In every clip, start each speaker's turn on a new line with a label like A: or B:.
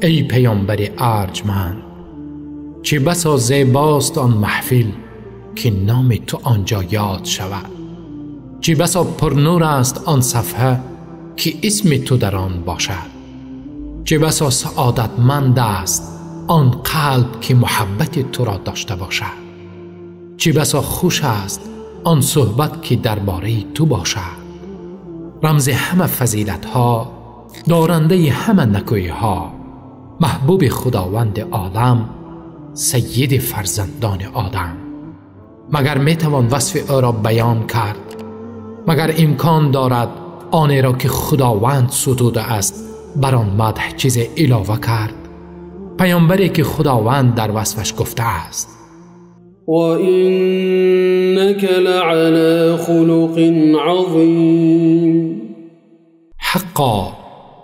A: ای پیامبر ارجمند. چه بسا زیباست آن محفل که نام تو آنجا یاد شود. چه بسا پرنور است آن صفحه که اسم تو در آن باشد. چه بسا سعادتمند است آن قلب که محبت تو را داشته باشد. چه بسا خوش است آن صحبت که درباره تو باشد. رمز همه فضیلت ها، دارنده همه نکوی ها، محبوب خداوند عالم، سید فرزندان آدم. مگر می توان وصف او را بیان کرد؟ مگر امکان دارد آن را که خداوند ستوده است بر آن مدح چیز علاوه کرد؟ پیامبری که خداوند در وصفش گفته است:
B: وَإِنَّكَ لَعَلَى خُلُقٍ عَظِيمٍ.
A: حقا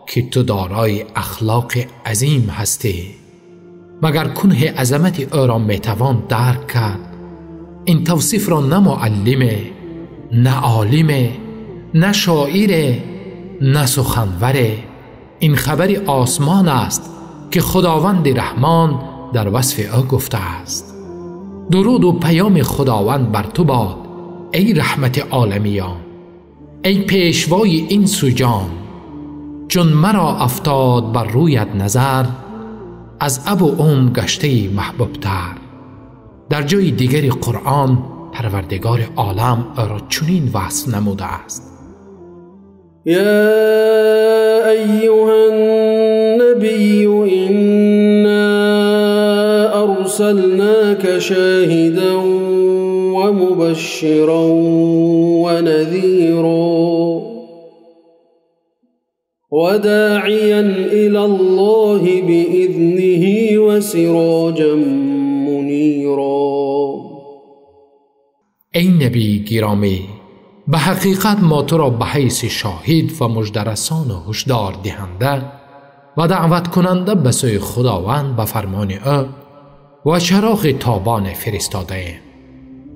A: که تو دارای اخلاق عظیم هستی. مگر کنه عظمت او را میتوان درک کرد؟ این توصیف را نه معلمه، نه عالمه، نه شاعره، نه سخنوره. این خبر آسمان است که خداوند رحمان در وصف او گفته است: درود و پیام خداوند بر تو باد ای رحمت عالمیان، ای پیشوای این سجان. چون مرا افتاد بر رویت نظر، از اب و گشته محبوب تر. در جای دیگر قرآن پروردگار عالم را چنین وصف نموده است:
B: یا ایها النبی انا ارسلناک شاهدا و مبشرا و نذیرا و داعیا الی الله بإذنه و سراجا منیرا.
A: ای نبی گرامی، به حقیقت ما تو را به حیث شاهد و مژده‌رسان و هشدار دهنده و دعوت کننده به سوی خداوند به فرمان او و چراغ تابان فرستاده ایم.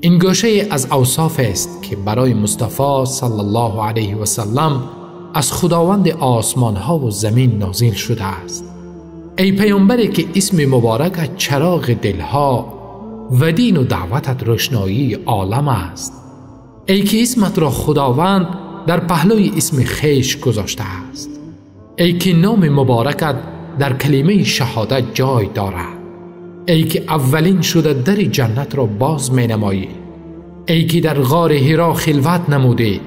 A: این گوشه از اوصاف است که برای مصطفی صلی الله علیه و سلم از خداوند آسمان ها و زمین نازل شده است. ای پیامبری که اسم مبارکت چراغ دلها و دین و دعوتت روشنایی عالم است. ای که اسمت را خداوند در پهلوی اسم خیش گذاشته است. ای که نام مبارکت در کلمه شهادت جای دارد. ای که اولین شده در جنت را باز می نمایی. ای که در غار حرا خلوت نموده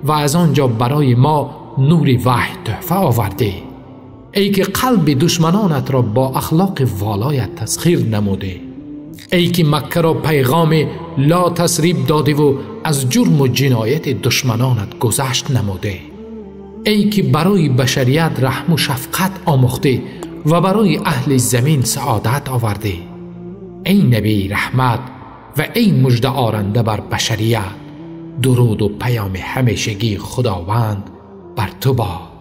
A: و از آنجا برای ما نور وحی تحفه آورده. ای که قلب دشمنانت را با اخلاق والایت تسخیر نموده. ای که مکه را پیغام لا تسریب داده و از جرم و جنایت دشمنانت گذشت نموده. ای که برای بشریت رحم و شفقت آموخته و برای اهل زمین سعادت آورده. ای نبی رحمت و ای مژده آرنده بر بشریت، درود و پیام همیشگی خداوند بر تو باد.